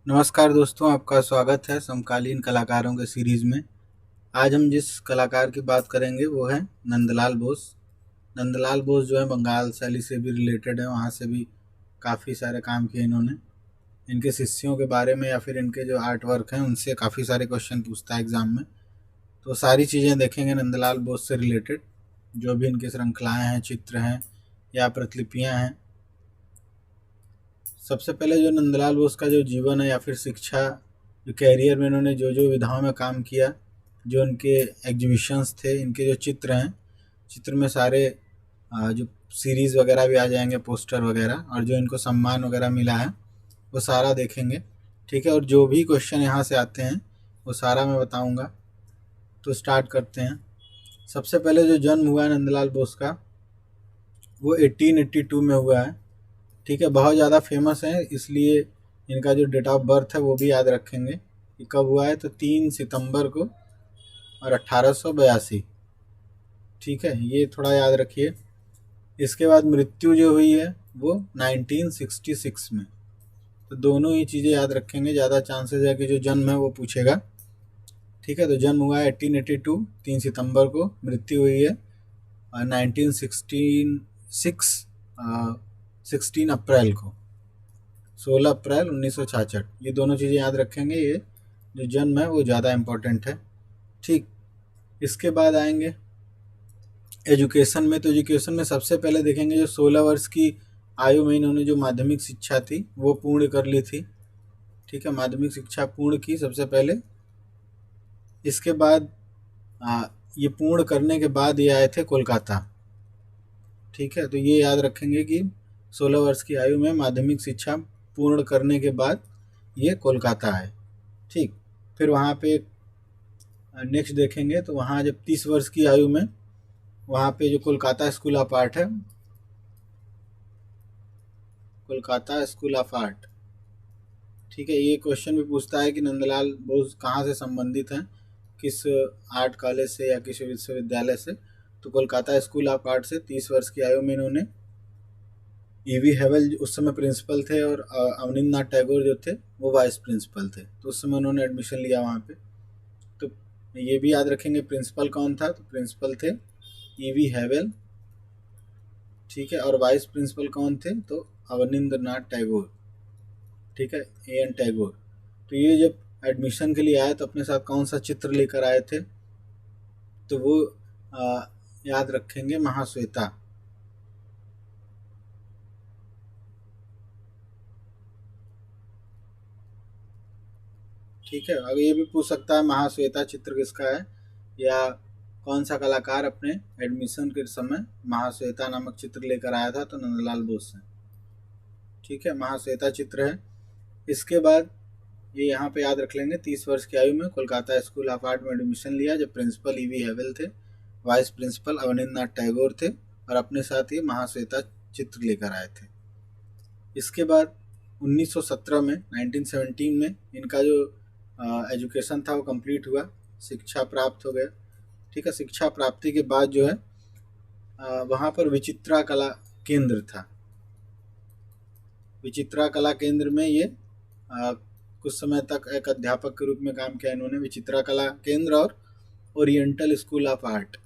नमस्कार दोस्तों, आपका स्वागत है समकालीन कलाकारों के सीरीज़ में। आज हम जिस कलाकार की बात करेंगे वो है नंदलाल बोस। नंदलाल बोस जो है बंगाल शैली से भी रिलेटेड है, वहाँ से भी काफ़ी सारे काम किए इन्होंने। इनके शिष्यों के बारे में या फिर इनके जो आर्ट वर्क हैं उनसे काफ़ी सारे क्वेश्चन पूछता है एग्ज़ाम में। तो सारी चीज़ें देखेंगे नंदलाल बोस से रिलेटेड, जो भी इनकी श्रृंखलाएँ हैं, चित्र हैं या प्रतिलिपियाँ हैं। सबसे पहले जो नंदलाल बोस का जो जीवन है या फिर शिक्षा, जो कैरियर में इन्होंने जो जो विधाओं में काम किया, जो इनके एग्जीबिशंस थे, इनके जो चित्र हैं, चित्र में सारे जो सीरीज़ वगैरह भी आ जाएंगे, पोस्टर वगैरह, और जो इनको सम्मान वगैरह मिला है वो सारा देखेंगे। ठीक है, और जो भी क्वेश्चन यहाँ से आते हैं वो सारा मैं बताऊँगा। तो स्टार्ट करते हैं। सबसे पहले जो जन्म हुआ है नंदलाल बोस का वो 1882 में हुआ है। ठीक है, बहुत ज़्यादा फेमस है इसलिए इनका जो डेट ऑफ बर्थ है वो भी याद रखेंगे कि कब हुआ है, तो 3 सितंबर को और 1882। ठीक है, ये थोड़ा याद रखिए। इसके बाद मृत्यु जो हुई है वो 1966 में। तो दोनों ही चीज़ें याद रखेंगे, ज़्यादा चांसेस है कि जो जन्म है वो पूछेगा। ठीक है, तो जन्म हुआ है 1882 3 सितंबर को, मृत्यु हुई है 16 अप्रैल को, 16 अप्रैल 1966। ये दोनों चीज़ें याद रखेंगे, ये जो जन्म है वो ज़्यादा इम्पोर्टेंट है। ठीक, इसके बाद आएंगे एजुकेशन में। तो एजुकेशन में सबसे पहले देखेंगे जो 16 वर्ष की आयु में इन्होंने जो माध्यमिक शिक्षा थी वो पूर्ण कर ली थी। ठीक है, माध्यमिक शिक्षा पूर्ण की सबसे पहले। इसके बाद ये पूर्ण करने के बाद ये आए थे कोलकाता। ठीक है, तो ये याद रखेंगे कि 16 वर्ष की आयु में माध्यमिक शिक्षा पूर्ण करने के बाद ये कोलकाता आए। ठीक, फिर वहाँ पे नेक्स्ट देखेंगे तो वहाँ जब 30 वर्ष की आयु में वहाँ पे जो कोलकाता स्कूल ऑफ आर्ट है, कोलकाता स्कूल ऑफ आर्ट। ठीक है, ये क्वेश्चन भी पूछता है कि नंदलाल बोस कहाँ से संबंधित हैं, किस आर्ट कॉलेज से या किस विश्वविद्यालय से। तो कोलकाता स्कूल ऑफ आर्ट से 30 वर्ष की आयु में इन्होंने ईवी हेवल उस समय प्रिंसिपल थे और अवनींद्रनाथ टैगोर जो थे वो वाइस प्रिंसिपल थे, तो उस समय उन्होंने एडमिशन लिया वहाँ पे। तो ये भी याद रखेंगे प्रिंसिपल कौन था, तो प्रिंसिपल थे ईवी हेवल। ठीक है, और वाइस प्रिंसिपल कौन थे, तो अवनींद्रनाथ टैगोर। ठीक है, एन टैगोर। तो ये जब एडमिशन के लिए आए तो अपने साथ कौन सा चित्र लेकर आए थे, तो वो याद रखेंगे महाश्वेता। ठीक है, अगर ये भी पूछ सकता है महाश्वेता चित्र किसका है, या कौन सा कलाकार अपने एडमिशन के समय महाश्वेता नामक चित्र लेकर आया था, तो नंदलाल बोस है। ठीक है, महाश्वेता चित्र है। इसके बाद ये यहाँ पे याद रख लेंगे 30 वर्ष की आयु में कोलकाता स्कूल ऑफ आर्ट में एडमिशन लिया, जब प्रिंसिपल ईवी हेवल थे, वाइस प्रिंसिपल अवनींद्रनाथ टैगोर थे, और अपने साथ ही महाश्वेता चित्र लेकर आए थे। इसके बाद 1917 में 1917 में इनका जो एजुकेशन था वो कंप्लीट हुआ, शिक्षा प्राप्त हो गया। ठीक है, शिक्षा प्राप्ति के बाद जो है वहाँ पर विचित्रा कला केंद्र था। विचित्रा कला केंद्र में ये कुछ समय तक एक अध्यापक के रूप में काम किया इन्होंने। विचित्रा कला केंद्र और ओरिएंटल स्कूल ऑफ आर्ट,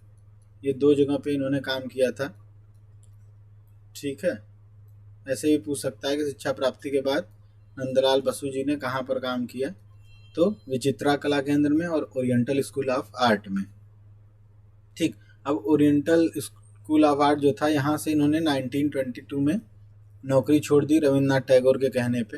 ये दो जगह पे इन्होंने काम किया था। ठीक है, ऐसे भी पूछ सकता है कि शिक्षा प्राप्ति के बाद नंदलाल बसु जी ने कहाँ पर काम किया, तो विचित्रा कला केंद्र में और ओरिएंटल स्कूल ऑफ आर्ट में। ठीक, अब ओरिएंटल स्कूल ऑफ आर्ट जो था यहाँ से इन्होंने 1922 में नौकरी छोड़ दी रविन्द्रनाथ टैगोर के कहने पे।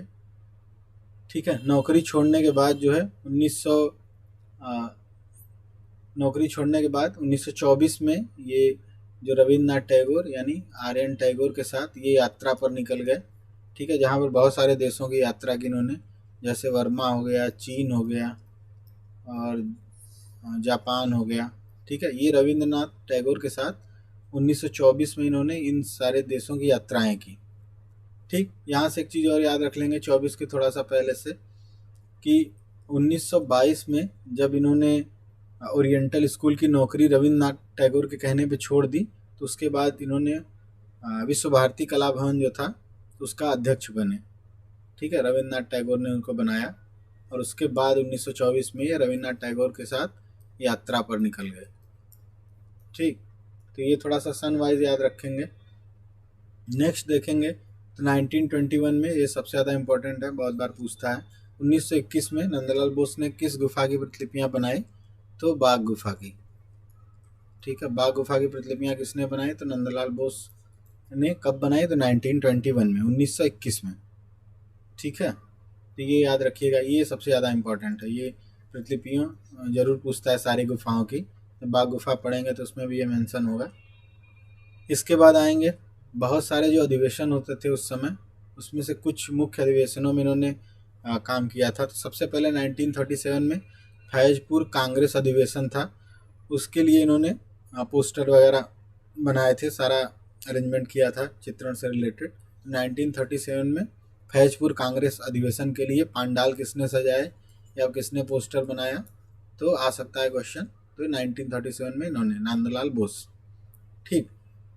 ठीक है, नौकरी छोड़ने के बाद जो है 1924 में ये जो रविन्द्रनाथ टैगोर यानी आर्यन टैगोर के साथ ये यात्रा पर निकल गए। ठीक है, जहाँ पर बहुत सारे देशों की यात्रा की इन्होंने, जैसे वर्मा हो गया, चीन हो गया और जापान हो गया। ठीक है, ये रविन्द्रनाथ टैगोर के साथ 1924 में इन्होंने इन सारे देशों की यात्राएं की। ठीक, यहाँ से एक चीज़ और याद रख लेंगे 24 के थोड़ा सा पहले से, कि 1922 में जब इन्होंने ओरिएंटल स्कूल की नौकरी रविन्द्रनाथ टैगोर के कहने पे छोड़ दी, तो उसके बाद इन्होंने विश्व भारती कला भवन जो था उसका अध्यक्ष बने। ठीक है, रविन्द्रनाथ टैगोर ने उनको बनाया और उसके बाद 1924 में ये रविन्द्रनाथ टैगोर के साथ यात्रा पर निकल गए। ठीक, तो ये थोड़ा सा सन वाइज याद रखेंगे। नेक्स्ट देखेंगे तो 1921 में, ये सबसे ज़्यादा इंपॉर्टेंट है, बहुत बार पूछता है। 1921 में नंदलाल बोस ने किस गुफा की प्रतिलिपियाँ बनाई? तो बाघ गुफा की। ठीक है, बाघ गुफा की प्रतिलिपियाँ किसने बनाई? तो नंदलाल बोस ने। कब बनाई? तो 1921 में, 1921 में। ठीक है, तो ये याद रखिएगा, ये सबसे ज़्यादा इंपॉर्टेंट है। ये प्रतिलिपियाँ जरूर पूछता है सारी गुफाओं की, तो बाघ गुफा पढ़ेंगे तो उसमें भी ये मेंशन होगा। इसके बाद आएंगे बहुत सारे जो अधिवेशन होते थे उस समय, उसमें से कुछ मुख्य अधिवेशनों में इन्होंने काम किया था। तो सबसे पहले 1937 में फैजपुर कांग्रेस अधिवेशन था, उसके लिए इन्होंने पोस्टर वगैरह बनाए थे, सारा अरेंजमेंट किया था चित्रण से रिलेटेड। 1937 में फैजपुर कांग्रेस अधिवेशन के लिए पांडाल किसने सजाए या किसने पोस्टर बनाया? तो आ सकता है क्वेश्चन। तो 1937 में इन्होंने, नंदलाल बोस। ठीक,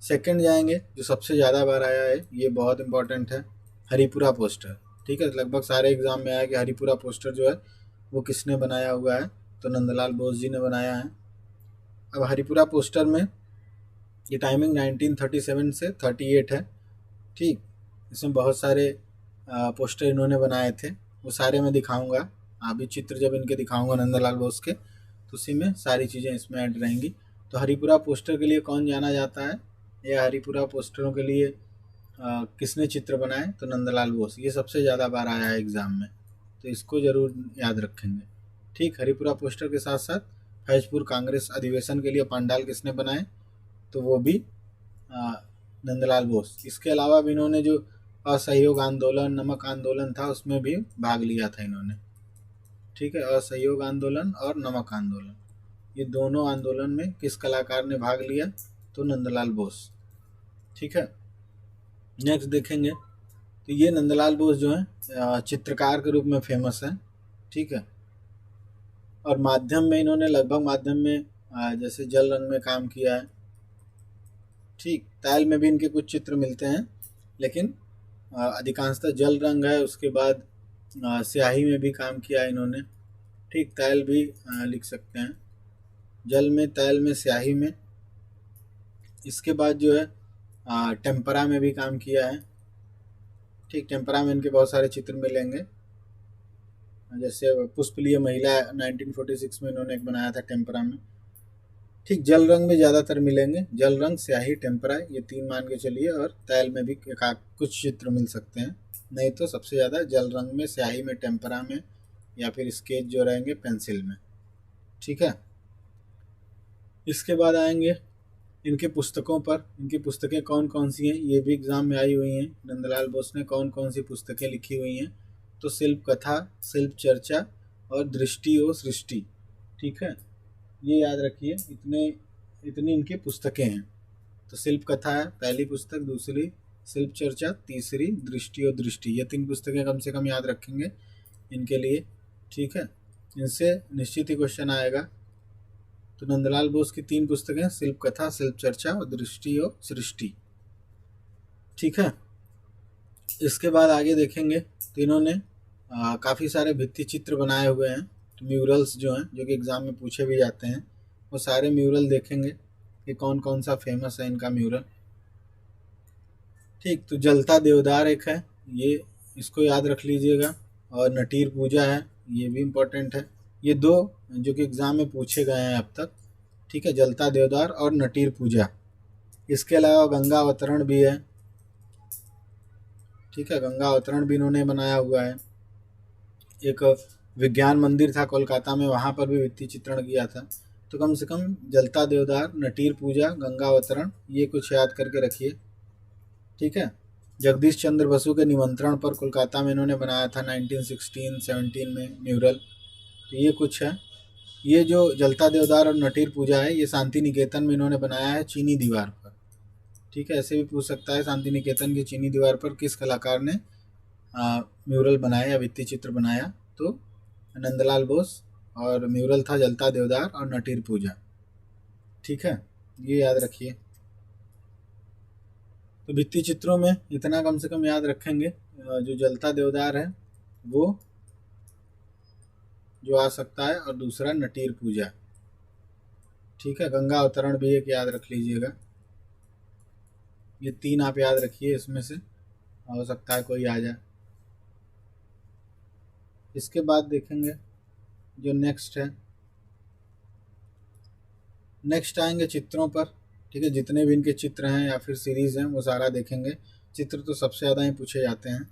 सेकंड जाएंगे जो सबसे ज़्यादा बार आया है, ये बहुत इंपॉर्टेंट है, हरिपुरा पोस्टर। ठीक है, लगभग सारे एग्जाम में आया कि हरिपुरा पोस्टर जो है वो किसने बनाया हुआ है? तो नंदलाल बोस जी ने बनाया है। अब हरिपुरा पोस्टर में ये टाइमिंग 1937 से 38 है। ठीक, इसमें बहुत सारे पोस्टर इन्होंने बनाए थे, वो सारे मैं दिखाऊंगा। अभी चित्र जब इनके दिखाऊंगा नंदलाल बोस के, तो उसी में सारी चीज़ें इसमें ऐड रहेंगी। तो हरिपुरा पोस्टर के लिए कौन जाना जाता है, या हरिपुरा पोस्टरों के लिए किसने चित्र बनाए? तो नंदलाल बोस। ये सबसे ज़्यादा बार आया है एग्ज़ाम में, तो इसको ज़रूर याद रखेंगे। ठीक, हरिपुरा पोस्टर के साथ साथ फैजपुर कांग्रेस अधिवेशन के लिए पंडाल किसने बनाए? तो वो भी नंदलाल बोस। इसके अलावा भी इन्होंने जो असहयोग आंदोलन, नमक आंदोलन था, उसमें भी भाग लिया था इन्होंने। ठीक है, असहयोग आंदोलन और नमक आंदोलन, ये दोनों आंदोलन में किस कलाकार ने भाग लिया? तो नंदलाल बोस। ठीक है, नेक्स्ट देखेंगे तो ये नंदलाल बोस जो है चित्रकार के रूप में फेमस है। ठीक है, और माध्यम में इन्होंने लगभग माध्यम में जैसे जल रंग में काम किया है। ठीक, तैल में भी इनके कुछ चित्र मिलते हैं, लेकिन अधिकांशतः जल रंग है। उसके बाद स्याही में भी काम किया है इन्होंने। ठीक, तैल भी लिख सकते हैं, जल में, तैल में, स्याही में। इसके बाद जो है टेम्परा में भी काम किया है। ठीक, टेम्परा में इनके बहुत सारे चित्र मिलेंगे, जैसे पुष्पलीय महिला 1946 में इन्होंने एक बनाया था टेम्परा में। ठीक, जल रंग में ज़्यादातर मिलेंगे, जल रंग, स्याही, टेम्परा, ये तीन मान के चलिए। और तैल में भी कुछ चित्र मिल सकते हैं, नहीं तो सबसे ज़्यादा जल रंग में, स्याही में, टेम्परा में, या फिर स्केच जो रहेंगे पेंसिल में। ठीक है, इसके बाद आएंगे इनके पुस्तकों पर। इनकी पुस्तकें कौन कौन सी हैं, ये भी एग्ज़ाम में आई हुई हैं। नंदलाल बोस ने कौन कौन सी पुस्तकें लिखी हुई हैं? तो शिल्प कथा, शिल्प चर्चा और दृष्टि और सृष्टि। ठीक है, ये याद रखिए, इतनी इनकी पुस्तकें हैं। तो शिल्प कथा है पहली पुस्तक, दूसरी शिल्प चर्चा, तीसरी दृष्टि और दृष्टि। ये तीन पुस्तकें कम से कम याद रखेंगे इनके लिए। ठीक है, इनसे निश्चित ही क्वेश्चन आएगा। तो नंदलाल बोस की तीन पुस्तकें, शिल्प कथा, शिल्प चर्चा और दृष्टि और सृष्टि। ठीक है, इसके बाद आगे देखेंगे तो इन्होंने काफ़ी सारे भित्ति चित्र बनाए हुए हैं। तो म्यूरल्स जो हैं, जो कि एग्ज़ाम में पूछे भी जाते हैं, वो सारे म्यूरल देखेंगे कि कौन कौन सा फेमस है इनका म्यूरल। ठीक, तो जलता देवदार एक है, ये इसको याद रख लीजिएगा। और नटीर पूजा है, ये भी इम्पोर्टेंट है। ये दो जो कि एग्ज़ाम में पूछे गए हैं अब तक। ठीक है, जलता देवदार और नटीर पूजा। इसके अलावा गंगा अवतरण भी है। ठीक है, गंगा अवतरण भी इन्होंने बनाया हुआ है। एक विज्ञान मंदिर था कोलकाता में, वहाँ पर भी भित्ति चित्रण किया था। तो कम से कम जलता देवदार, नटीर पूजा, गंगा अवतरण, ये कुछ याद करके रखिए। ठीक है, जगदीश चंद्र बसु के निमंत्रण पर कोलकाता में इन्होंने बनाया था 1916-17 में म्यूरल। तो ये कुछ है। ये जो जलता देवदार और नटीर पूजा है, ये शांति निकेतन में इन्होंने बनाया है, चीनी दीवार पर। ठीक है, ऐसे भी पूछ सकता है, शांति निकेतन की चीनी दीवार पर किस कलाकार ने म्यूरल बनाया या भित्ति चित्र बनाया? तो नंदलाल बोस। और म्यूरल था जलता देवदार और नटीर पूजा। ठीक है, ये याद रखिए। तो भित्ति चित्रों में इतना कम से कम याद रखेंगे जो जलता देवदार है वो जो आ सकता है, और दूसरा नटीर पूजा। ठीक है, गंगा अवतरण भी एक याद रख लीजिएगा। ये 3 आप याद रखिए, इसमें से हो सकता है कोई आ जाए। इसके बाद देखेंगे जो नेक्स्ट है, नेक्स्ट आएंगे चित्रों पर। ठीक है, जितने भी इनके चित्र हैं या फिर सीरीज़ हैं वो सारा देखेंगे। चित्र तो सबसे ज़्यादा ही पूछे जाते हैं।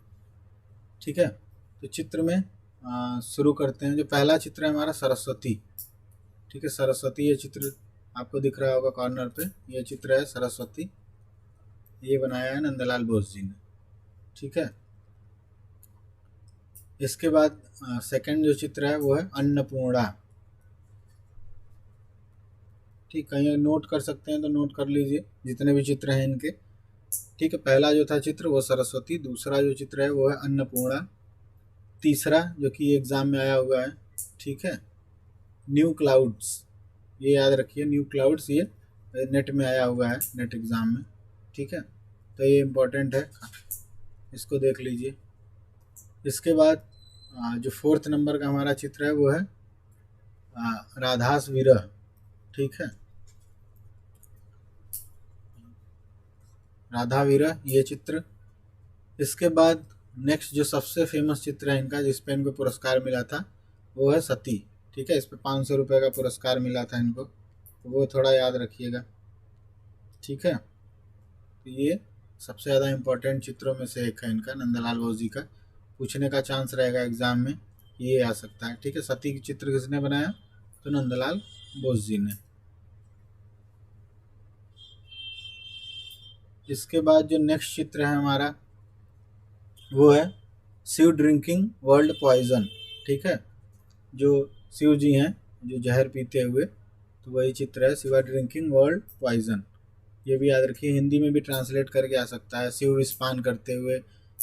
ठीक है, तो चित्र में शुरू करते हैं। जो पहला चित्र है हमारा सरस्वती। ठीक है, सरस्वती, ये चित्र आपको दिख रहा होगा कॉर्नर पे, ये चित्र है सरस्वती। ये बनाया है नंदलाल बोस जी ने। ठीक है, इसके बाद सेकंड जो चित्र है वो है अन्नपूर्णा। ठीक, कहीं नोट कर सकते हैं तो नोट कर लीजिए जितने भी चित्र हैं इनके। ठीक है, पहला जो था चित्र वो सरस्वती, दूसरा जो चित्र है वो है अन्नपूर्णा, तीसरा जो कि एग्ज़ाम में आया हुआ है, ठीक है, न्यू क्लाउड्स। ये याद रखिए, न्यू क्लाउड्स, ये नेट में आया हुआ है, नेट एग्ज़ाम में। ठीक है, तो ये इम्पोर्टेंट है, इसको देख लीजिए। इसके बाद जो फोर्थ नंबर का हमारा चित्र है वो है राधास विरह। ठीक है, राधा विरह, ये चित्र। इसके बाद नेक्स्ट जो सबसे फेमस चित्र है इनका, जिस पे इनको पुरस्कार मिला था, वो है सती। ठीक है, इस पे 500 रुपये का पुरस्कार मिला था इनको, तो वो थोड़ा याद रखिएगा। ठीक है, तो ये सबसे ज़्यादा इम्पोर्टेंट चित्रों में से एक है इनका, नंदलाल बोस जी का। पूछने का चांस रहेगा एग्ज़ाम में, ये आ सकता है। ठीक है, सती की चित्र किसने बनाया, तो नंदलाल बोस जी ने। इसके बाद जो नेक्स्ट चित्र है हमारा वो है शिव ड्रिंकिंग वर्ल्ड पॉइजन। ठीक है, जो शिव जी हैं जो जहर पीते हुए, तो वही चित्र है, शिवा ड्रिंकिंग वर्ल्ड पॉइजन। ये भी याद रखिए, हिंदी में भी ट्रांसलेट करके आ सकता है, शिव विस्पान करते हुए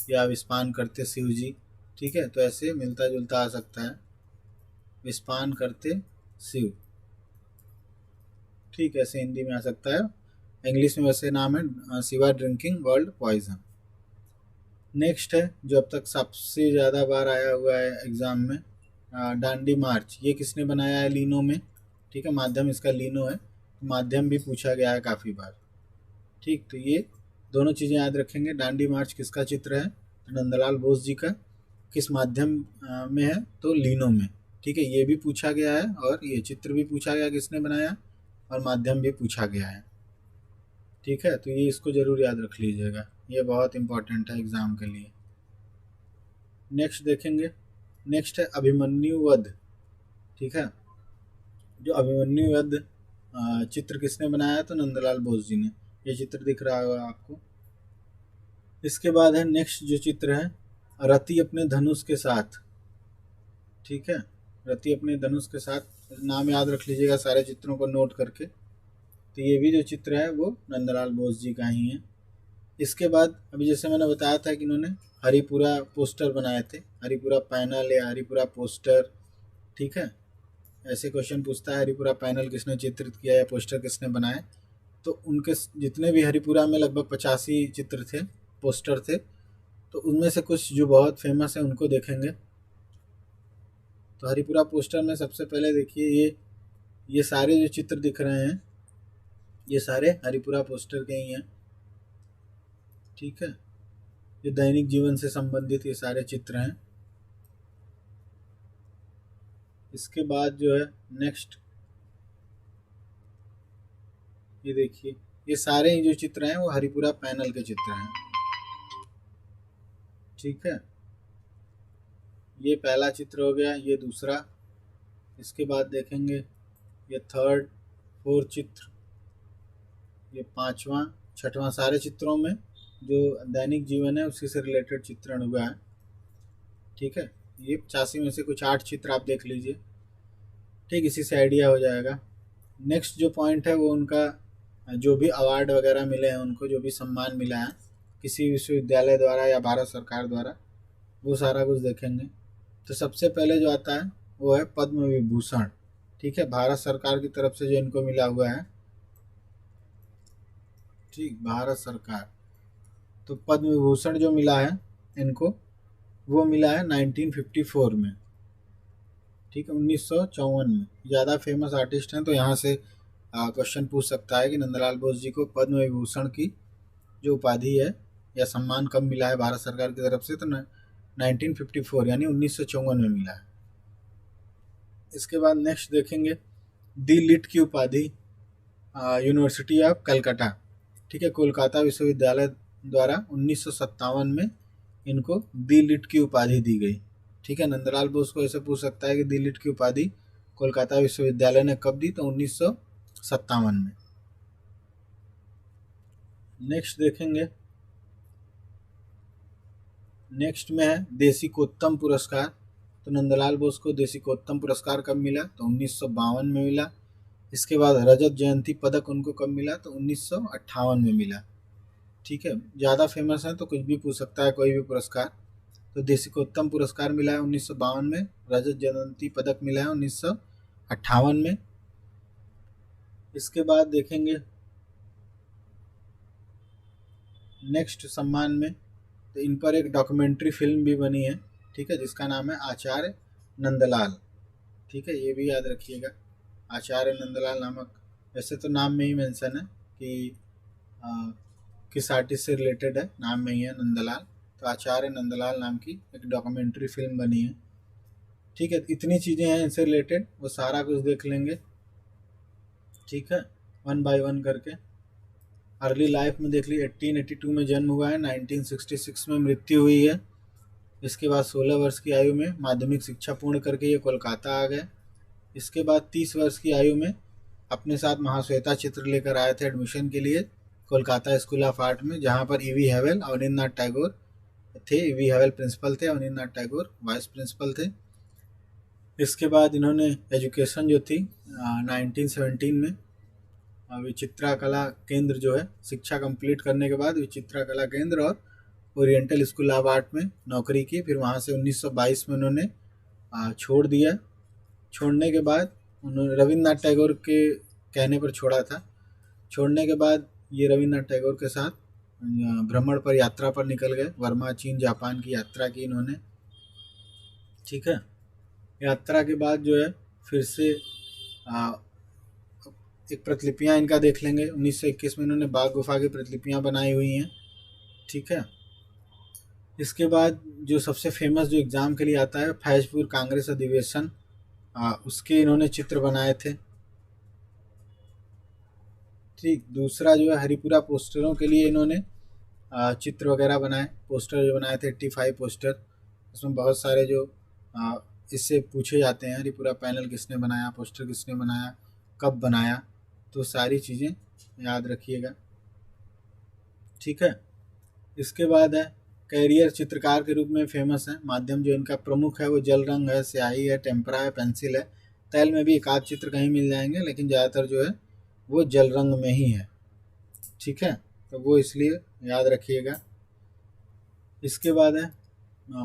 या विस्पान करते शिव जी। ठीक है, तो ऐसे मिलता जुलता आ सकता है, विस्पान करते शिव। ठीक है, ऐसे हिंदी में आ सकता है, इंग्लिश में वैसे नाम है Shiva drinking world poison. Next है जो अब तक सबसे ज़्यादा बार आया हुआ है एग्ज़ाम में, डांडी मार्च। ये किसने बनाया है, लीनो में। ठीक है, माध्यम इसका लीनो है, तो माध्यम भी पूछा गया है काफ़ी बार। ठीक, तो ये दोनों चीज़ें याद रखेंगे। डांडी मार्च किसका चित्र है, तो नंदलाल बोस जी का। किस माध्यम में है, तो लीनो में। ठीक है, ये भी पूछा गया है, और ये चित्र भी पूछा गया किसने बनाया, और माध्यम भी पूछा गया है। ठीक है, तो ये इसको ज़रूर याद रख लीजिएगा, ये बहुत इंपॉर्टेंट है एग्ज़ाम के लिए। नेक्स्ट देखेंगे, नेक्स्ट है अभिमन्यु वध। ठीक है, जो अभिमन्यु वध चित्र किसने बनाया, तो नंदलाल बोस जी ने। ये चित्र दिख रहा होगा आपको। इसके बाद है नेक्स्ट जो चित्र है, रति अपने धनुष के साथ। ठीक है, रति अपने धनुष के साथ, नाम याद रख लीजिएगा सारे चित्रों को नोट करके। तो ये भी जो चित्र है वो नंदलाल बोस जी का ही है। इसके बाद अभी जैसे मैंने बताया था कि इन्होंने हरिपुरा पोस्टर बनाए थे, हरिपुरा पैनल या हरिपुरा पोस्टर। ठीक है, ऐसे क्वेश्चन पूछता है, हरिपुरा पैनल किसने चित्रित किया या पोस्टर किसने बनाए। तो उनके जितने भी हरिपुरा में लगभग 85 चित्र थे, पोस्टर थे, तो उनमें से कुछ जो बहुत फेमस है उनको देखेंगे। तो हरिपुरा पोस्टर में सबसे पहले देखिए, ये सारे जो चित्र दिख रहे हैं ये सारे हरिपुरा पोस्टर के ही हैं। ठीक है, ये दैनिक जीवन से संबंधित ये सारे चित्र हैं। इसके बाद जो है नेक्स्ट, ये देखिए, ये सारे ही जो चित्र हैं वो हरिपुरा पैनल के चित्र हैं। ठीक है, ये पहला चित्र हो गया, ये दूसरा। इसके बाद देखेंगे ये थर्ड, फोर्थ चित्र, ये पांचवा, छठवां। सारे चित्रों में जो दैनिक जीवन है उसी से रिलेटेड चित्रण हुआ है। ठीक है, ये 85 में से कुछ 8 चित्र आप देख लीजिए। ठीक, इसी से आइडिया हो जाएगा। नेक्स्ट जो पॉइंट है वो उनका जो भी अवार्ड वगैरह मिले हैं, उनको जो भी सम्मान मिला है किसी विश्वविद्यालय द्वारा या भारत सरकार द्वारा, वो सारा कुछ देखेंगे। तो सबसे पहले जो आता है वो है पद्म विभूषण। ठीक है, भारत सरकार की तरफ से जो इनको मिला हुआ है। ठीक, भारत सरकार, तो पद्म विभूषण जो मिला है इनको वो मिला है 1954 में, ठीक है, 1954 में। ज़्यादा फेमस आर्टिस्ट हैं तो यहाँ से क्वेश्चन पूछ सकता है कि नंदलाल बोस जी को पद्म विभूषण की जो उपाधि है या सम्मान कब मिला है भारत सरकार की तरफ से, तो 1954 यानी 1954 में मिला है। इसके बाद नेक्स्ट देखेंगे दी लिट की उपाधि यूनिवर्सिटी ऑफ कलकत्ता, ठीक है, कोलकाता विश्वविद्यालय द्वारा 1957 में इनको दी लिट की उपाधि दी गई, ठीक है। नंदलाल बोस को ऐसे पूछ सकता है कि दी लिट की उपाधि कोलकाता विश्वविद्यालय ने कब दी, तो 1957 में। नेक्स्ट देखेंगे, नेक्स्ट में है देशिकोत्तम पुरस्कार। तो नंदलाल बोस को देशिकोत्तम पुरस्कार कब मिला, तो 1952 में मिला। इसके बाद रजत जयंती पदक उनको कब मिला, तो 1958 में मिला, ठीक है। ज़्यादा फेमस है तो कुछ भी पूछ सकता है, कोई भी पुरस्कार। तो देशिकोत्तम पुरस्कार मिला है 1952 में, रजत जयंती पदक मिला है 1958 में। इसके बाद देखेंगे नेक्स्ट सम्मान में, तो इन पर एक डॉक्यूमेंट्री फिल्म भी बनी है, ठीक है, जिसका नाम है आचार्य नंदलाल, ठीक है, ये भी याद रखिएगा, आचार्य नंदलाल नामक। वैसे तो नाम में ही मेंशन है कि किस आर्टिस्ट से रिलेटेड है, नाम में ही है नंदलाल। तो आचार्य नंदलाल नाम की एक डॉक्यूमेंट्री फिल्म बनी है, ठीक है। इतनी चीज़ें हैं इनसे रिलेटेड, वो सारा कुछ देख लेंगे, ठीक है, वन बाय वन करके। अर्ली लाइफ में देख ली, 1882 में जन्म हुआ है, 1966 में मृत्यु हुई है। इसके बाद 16 वर्ष की आयु में माध्यमिक शिक्षा पूर्ण करके ये कोलकाता आ गए। इसके बाद 30 वर्ष की आयु में अपने साथ महाश्वेता चित्र लेकर आए थे एडमिशन के लिए कोलकाता स्कूल ऑफ आर्ट में, जहाँ पर ईवी हैवेल, अवनींद्रनाथ टैगोर थे। ईवी हैवेल प्रिंसिपल थे, अवनींद्रनाथ टैगोर वाइस प्रिंसिपल थे। इसके बाद इन्होंने एजुकेशन जो थी 1917 में विचित्रा कला केंद्र जो है, शिक्षा कंप्लीट करने के बाद विचित्रा कला केंद्र और ओरिएंटल स्कूल ऑफ आर्ट में नौकरी की। फिर वहाँ से 1922 में उन्होंने छोड़ दिया। छोड़ने के बाद उन्होंने रविन्द्रनाथ टैगोर के कहने पर छोड़ा था। छोड़ने के बाद ये रविन्द्रनाथ टैगोर के साथ भ्रमण पर यात्रा पर निकल गए। वर्मा, चीन, जापान की यात्रा की इन्होंने, ठीक है। यात्रा के बाद जो है फिर से एक प्रतिलिपियाँ इनका देख लेंगे। 1921 में इन्होंने बाघ गुफा की प्रतिलिपियाँ बनाई हुई हैं, ठीक है। इसके बाद जो सबसे फेमस जो एग्ज़ाम के लिए आता है फैजपुर कांग्रेस अधिवेशन, उसके इन्होंने चित्र बनाए थे, ठीक। दूसरा जो है हरिपुरा पोस्टरों के लिए इन्होंने चित्र वगैरह बनाए, पोस्टर जो बनाए थे 85 पोस्टर। उसमें बहुत सारे जो इससे पूछे जाते हैं, हरिपुरा पैनल किसने बनाया, पोस्टर किसने बनाया, कब बनाया, तो सारी चीज़ें याद रखिएगा, ठीक है। इसके बाद है कैरियर चित्रकार के रूप में फेमस है। माध्यम जो इनका प्रमुख है वो जल रंग है, स्याही है, टेम्परा है, पेंसिल है। तैल में भी एक आध चित्र कहीं मिल जाएंगे, लेकिन ज़्यादातर जो है वो जल रंग में ही है, ठीक है, तो वो इसलिए याद रखिएगा। इसके बाद है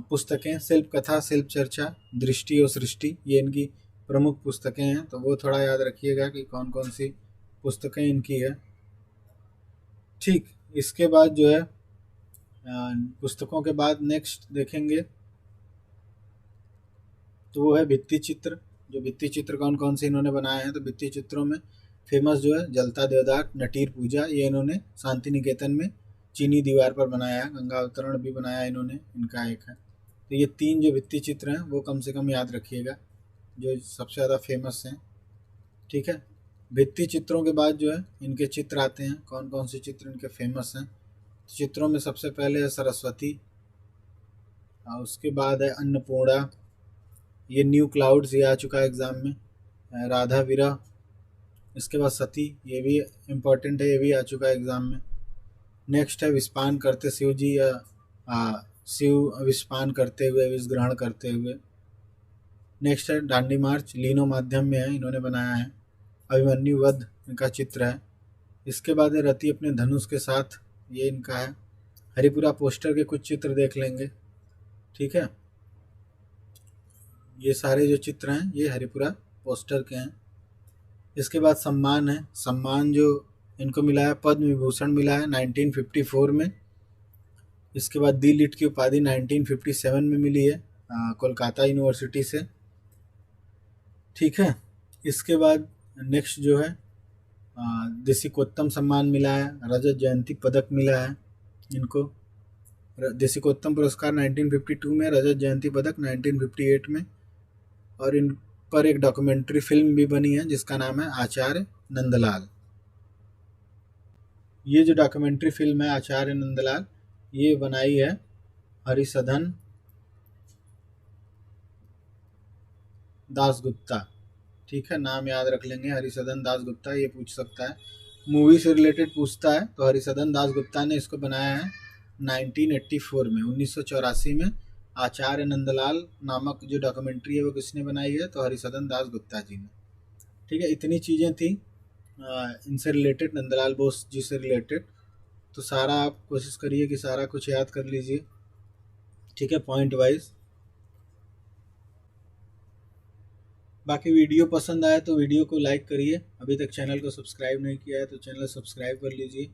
पुस्तकें, शिल्प कथा, शिल्प चर्चा, दृष्टि और सृष्टि, ये इनकी प्रमुख पुस्तकें हैं, तो वो थोड़ा याद रखिएगा कि कौन कौन सी पुस्तकें इनकी है, ठीक। इसके बाद जो है पुस्तकों के बाद नेक्स्ट देखेंगे तो वो है भित्ति चित्र। जो भित्ति चित्र कौन कौन से इन्होंने बनाए हैं, तो भित्ति चित्रों में फेमस जो है जलता देवदार, नटीर पूजा, ये इन्होंने शांति निकेतन में चीनी दीवार पर बनाया है। गंगा अवतरण भी बनाया इन्होंने, इनका एक है। तो ये 3 जो भित्ति चित्र हैं वो कम से कम याद रखिएगा, जो सबसे ज़्यादा फेमस हैं, ठीक है। भित्ति चित्रों के बाद जो है इनके चित्र आते हैं, कौन कौन से चित्र इनके फेमस हैं। चित्रों में सबसे पहले है सरस्वती, उसके बाद है अन्नपूर्णा, ये न्यू क्लाउड्स, ये आ चुका है एग्ज़ाम में। राधा विरह, इसके बाद सती, ये भी इम्पोर्टेंट है, ये भी आ चुका है एग्ज़ाम में। नेक्स्ट है विस्पान करते शिव जी, या शिव विस्पान करते हुए, विष ग्रहण करते हुए। नेक्स्ट है डांडी मार्च, लीनो माध्यम में है, इन्होंने बनाया है। अभिमन्यु वध इनका चित्र है। इसके बाद है रति अपने धनुष के साथ, ये इनका है। हरिपुरा पोस्टर के कुछ चित्र देख लेंगे, ठीक है। ये सारे जो चित्र हैं ये हरिपुरा पोस्टर के हैं। इसके बाद सम्मान है। सम्मान जो इनको मिला है, पद्म विभूषण मिला है 1954 में। इसके बाद डी लिट की उपाधि 1957 में मिली है कोलकाता यूनिवर्सिटी से। ठीक है, इसके बाद नेक्स्ट जो है देसिकोत्तम सम्मान मिला है, रजत जयंती पदक मिला है इनको। देसिकोत्तम पुरस्कार 1952 में, रजत जयंती पदक 1958 में। और इन पर एक डॉक्यूमेंट्री फिल्म भी बनी है जिसका नाम है आचार्य नंदलाल। ये जो डॉक्यूमेंट्री फिल्म है आचार्य नंदलाल, ये बनाई है हरिसधन दासगुप्ता। ठीक है, नाम याद रख लेंगे, हरिसधन दासगुप्ता, ये पूछ सकता है, मूवी से रिलेटेड पूछता है तो हरिसधन दासगुप्ता ने इसको बनाया है 1984 में, 1984 में आचार्य नंदलाल नामक जो डॉक्यूमेंट्री है वो किसने बनाई है, तो हरिसधन दासगुप्ता जी ने। ठीक है, इतनी चीज़ें थी इनसे रिलेटेड, नंदलाल बोस जी से रिलेटेड। तो सारा आप कोशिश करिए कि सारा कुछ याद कर लीजिए। ठीक है, पॉइंट वाइज। बाकी वीडियो पसंद आए तो वीडियो को लाइक करिए, अभी तक चैनल को सब्सक्राइब नहीं किया है तो चैनल सब्सक्राइब कर लीजिए।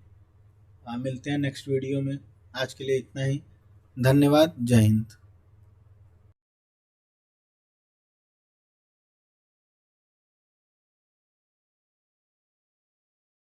मिलते हैं नेक्स्ट वीडियो में, आज के लिए इतना ही, धन्यवाद, जय हिंद।